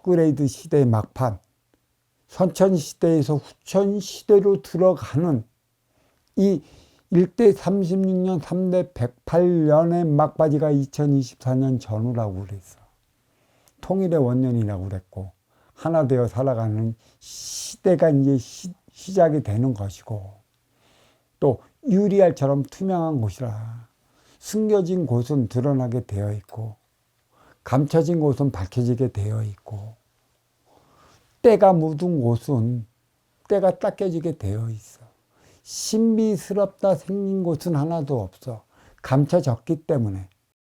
업그레이드 시대의 막판, 선천시대에서 후천시대로 들어가는 이 1대 36년, 3대 108년의 막바지가 2024년 전후라고 그랬어. 통일의 원년이라고 그랬고, 하나 되어 살아가는 시대가 이제 시작이 되는 것이고, 또 유리알처럼 투명한 곳이라 숨겨진 곳은 드러나게 되어 있고, 감춰진 곳은 밝혀지게 되어 있고, 때가 묻은 곳은 때가 닦여지게 되어 있어. 신비스럽다 생긴 곳은 하나도 없어. 감춰졌기 때문에.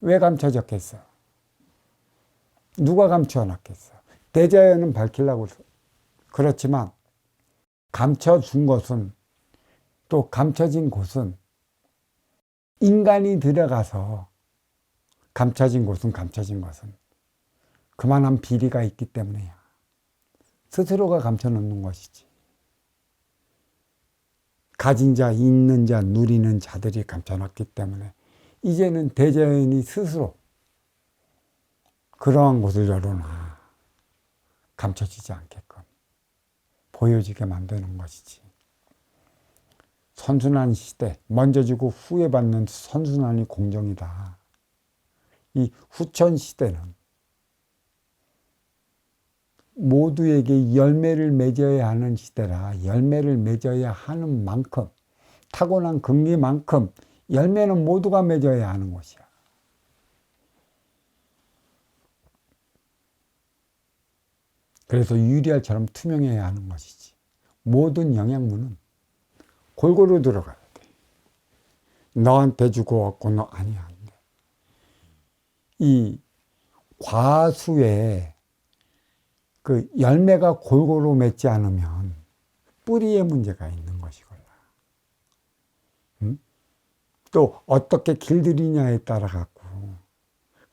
왜 감춰졌겠어? 누가 감춰놨겠어? 대자연은 밝히려고. 그렇지만 감춰준 것은, 또 감춰진 곳은 인간이 들어가서 감춰진 것은 그만한 비리가 있기 때문이야. 스스로가 감춰놓는 것이지. 가진 자, 있는 자, 누리는 자들이 감춰놨기 때문에 이제는 대자연이 스스로 그러한 곳을 열어놔. 감춰지지 않게끔 보여지게 만드는 것이지. 선순환 시대, 먼저 주고 후에 받는 선순환이 공정이다. 이 후천 시대는 모두에게 열매를 맺어야 하는 시대라. 열매를 맺어야 하는 만큼, 타고난 금기만큼 열매는 모두가 맺어야 하는 것이야. 그래서 유리알처럼 투명해야 하는 것이지. 모든 영양분은 골고루 들어가야 돼. 너한테 주고 얻고 너 아니야. 안 돼. 이 과수에 그 열매가 골고루 맺지 않으면 뿌리에 문제가 있는 것이거든. 또 어떻게 길들이냐에 따라 갖고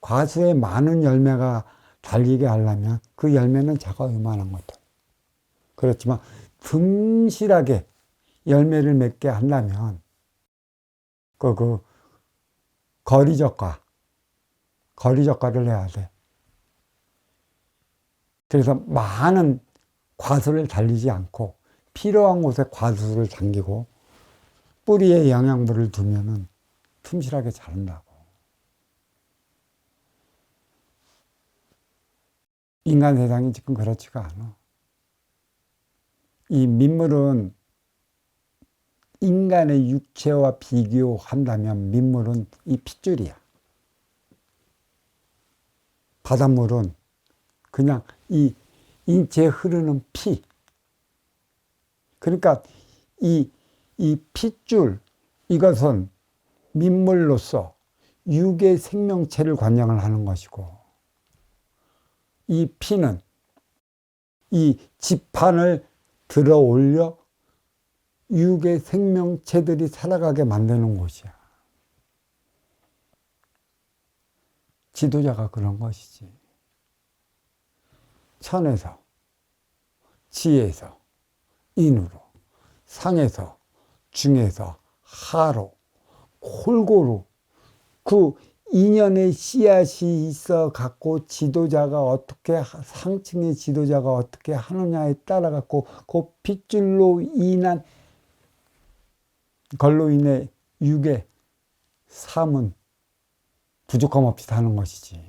과수에 많은 열매가 달리게 하려면 그 열매는 작아 요만한 것들. 그렇지만 듬실하게 열매를 맺게 하려면 그 거리적과를 해야 돼. 그래서 많은 과수를 달리지 않고 필요한 곳에 과수를 당기고 뿌리에 영양분을 두면은 틈실하게 자란다고. 인간 세상이 지금 그렇지가 않아. 이 민물은 인간의 육체와 비교한다면 민물은 이 핏줄이야. 바닷물은 그냥 이 인체에 흐르는 피. 그러니까 이 핏줄, 이것은 민물로서 육의 생명체를 관장을 하는 것이고, 이 피는 이 지판을 들어 올려 육의 생명체들이 살아가게 만드는 곳이야. 지도자가 그런 것이지. 천에서, 지에서, 인으로, 상에서, 중에서, 하로, 골고루 그 인연의 씨앗이 있어 갖고 지도자가 어떻게, 상층의 지도자가 어떻게 하느냐에 따라 갖고 그 핏줄로 인한 걸로 인해 육의 삶은 부족함 없이 사는 것이지.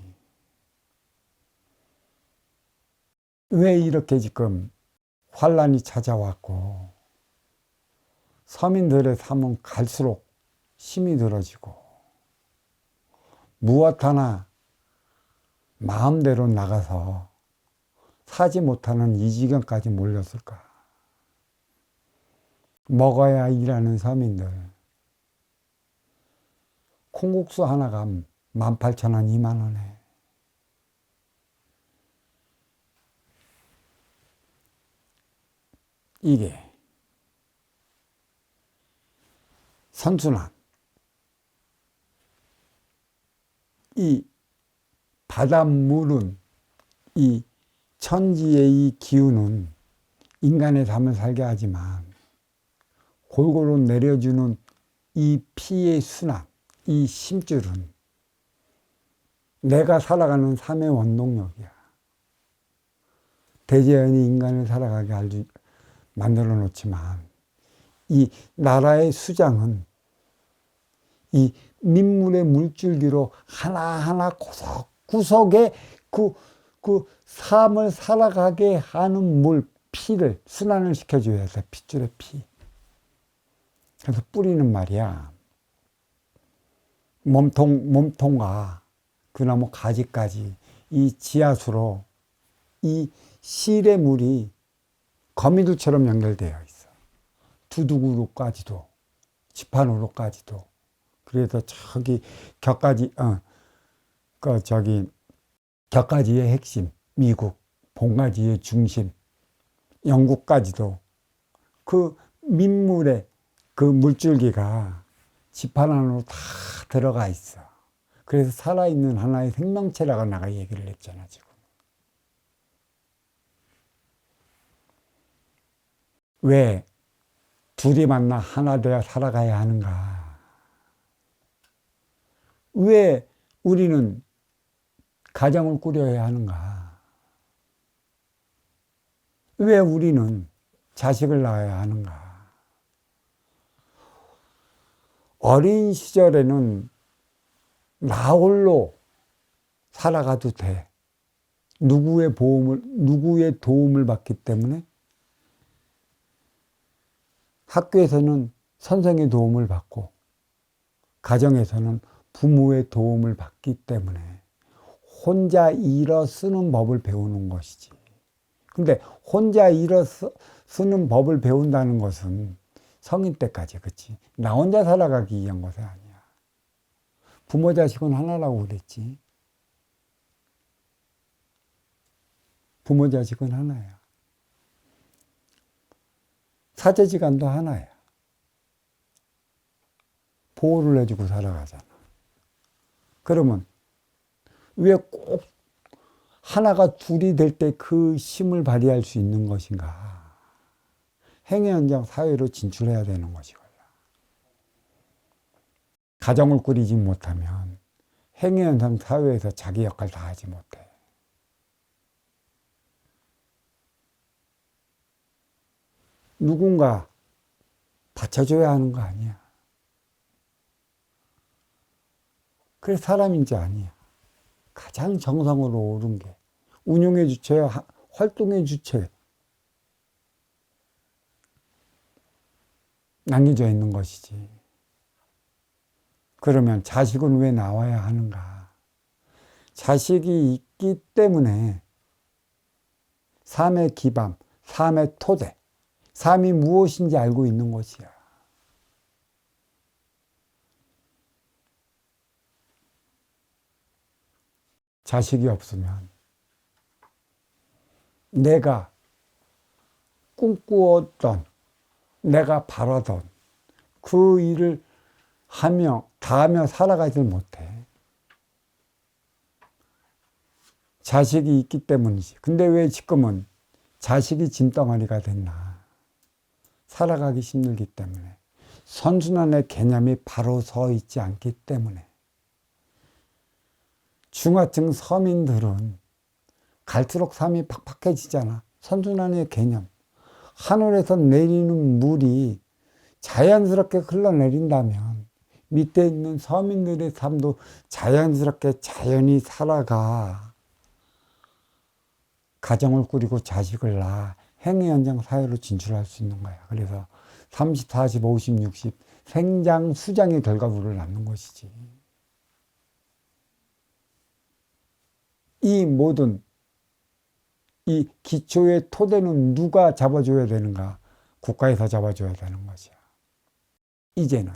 왜 이렇게 지금 환란이 찾아왔고 서민들의 삶은 갈수록 힘이 들어지고 무엇 하나 마음대로 나가서 사지 못하는 이 지경까지 몰렸을까? 먹어야 일하는 서민들. 콩국수 하나가 18,000원, 20,000원에. 이게 선순환. 이 바닷물은, 이 천지의 이 기운은 인간의 삶을 살게 하지만 골고루 내려주는 이 피의 순환, 이 심줄은 내가 살아가는 삶의 원동력이야. 대자연이 인간을 살아가게 만들어 놓지만 이 나라의 수장은 이 민물의 물줄기로 하나하나 구석구석에 그 삶을 살아가게 하는 물, 피를 순환을 시켜줘야 돼. 핏줄의 피. 그래서 뿌리는 말이야. 몸통과 그 나무 가지까지 이 지하수로 이 실의 물이 거미줄처럼 연결되어 있어. 두둑으로까지도, 지판으로까지도. 그래서 저기 격가지의 핵심, 미국, 봉가지의 중심, 영국까지도 그 민물의 그 물줄기가 지판 안으로 다 들어가 있어. 그래서 살아있는 하나의 생명체라고 내가 얘기를 했잖아, 지금. 왜 둘이 만나 하나 되어 살아가야 하는가? 왜 우리는 가정을 꾸려야 하는가? 왜 우리는 자식을 낳아야 하는가? 어린 시절에는 나 홀로 살아가도 돼. 누구의 도움을 받기 때문에 학교에서는 선생의 도움을 받고 가정에서는 부모의 도움을 받기 때문에 혼자 일어 쓰는 법을 배우는 것이지. 근데 혼자 일어 쓰는 법을 배운다는 것은 성인 때까지, 그치? 나 혼자 살아가기 위한 것이 아니야. 부모 자식은 하나라고 그랬지. 부모 자식은 하나야. 사제지간도 하나야. 보호를 해주고 살아가잖아. 그러면 왜 꼭 하나가 둘이 될 때 그 힘을 발휘할 수 있는 것인가? 행위 현장 사회로 진출해야 되는 것이고요. 가정을 꾸리지 못하면 행위 현장 사회에서 자기 역할 다 하지 못해. 누군가 받쳐줘야 하는 거 아니야. 그래서 사람인지 아니야. 가장 정상으로 오른 게 운용의 주체, 활동의 주체 남겨져 있는 것이지. 그러면 자식은 왜 나와야 하는가? 자식이 있기 때문에 삶의 기반, 삶의 토대, 삶이 무엇인지 알고 있는 것이야. 자식이 없으면 내가 꿈꾸었던, 내가 바라던 그 일을 다 하며 살아가질 못해. 자식이 있기 때문이지. 근데 왜 지금은 자식이 짐덩어리가 됐나? 살아가기 힘들기 때문에. 선순환의 개념이 바로 서 있지 않기 때문에. 중하층 서민들은 갈수록 삶이 팍팍해지잖아. 선순환의 개념. 하늘에서 내리는 물이 자연스럽게 흘러내린다면 밑에 있는 서민들의 삶도 자연스럽게 자연히 살아가. 가정을 꾸리고 자식을 낳아 행위 현장 사회로 진출할 수 있는 거야. 그래서 30, 40, 50, 60 생장, 수장의 결과물을 낳는 것이지. 이 모든 이 기초의 토대는 누가 잡아줘야 되는가? 국가에서 잡아줘야 되는 것이야. 이제는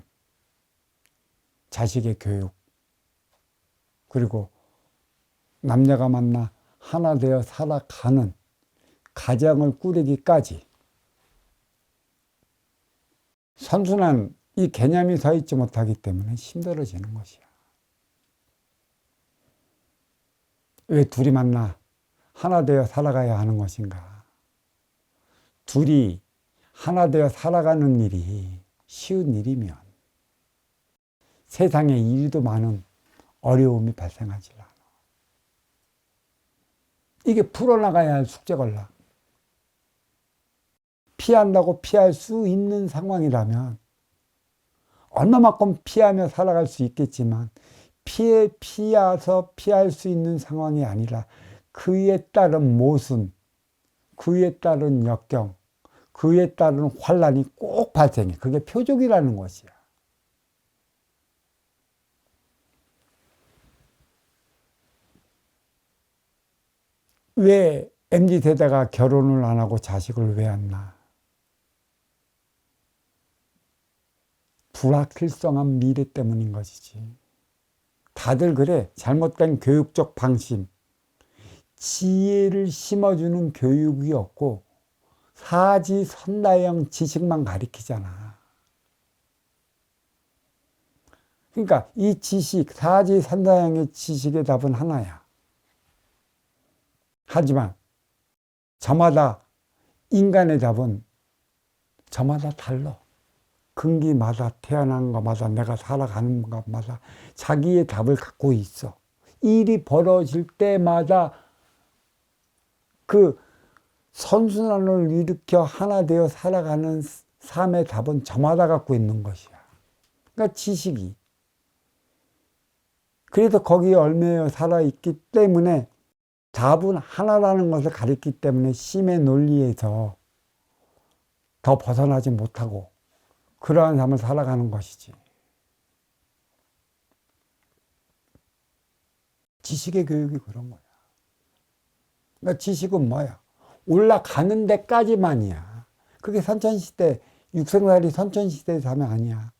자식의 교육, 그리고 남녀가 만나 하나 되어 살아가는 가정을 꾸리기까지 선순환 이 개념이 서 있지 못하기 때문에 힘들어지는 것이야. 왜 둘이 만나 하나 되어 살아가야 하는 것인가? 둘이 하나 되어 살아가는 일이 쉬운 일이면 세상에 이리도 많은 어려움이 발생하지 않아. 이게 풀어나가야 할 숙제걸라. 피한다고 피할 수 있는 상황이라면 얼마만큼 피하며 살아갈 수 있겠지만 피해서 피할 수 있는 상황이 아니라 그에 따른 모순, 그에 따른 역경, 그에 따른 환란이 꼭 발생해. 그게 표적이라는 것이야. 왜 MZ세대가 결혼을 안 하고 자식을 왜 안 낳아? 불확실성한 미래 때문인 것이지. 다들 그래. 잘못된 교육적 방침, 지혜를 심어주는 교육이 없고 사지선다형 지식만 가리키잖아. 그러니까 이 지식, 사지선다형의 지식의 답은 하나야. 하지만 저마다 인간의 답은 저마다 달라. 근기마다 태어난 것마다 내가 살아가는 것마다 자기의 답을 갖고 있어. 일이 벌어질 때마다 그 선순환을 일으켜 하나 되어 살아가는 삶의 답은 저마다 갖고 있는 것이야. 그러니까 지식이. 그래서 거기에 얽매여 살아있기 때문에 답은 하나라는 것을 가리키기 때문에 심의 논리에서 더 벗어나지 못하고 그러한 삶을 살아가는 것이지. 지식의 교육이 그런 거야. 그러니까 지식은 뭐야? 올라가는 데까지만이야. 그게 선천시대, 육생살이 선천시대의 삶이 아니야.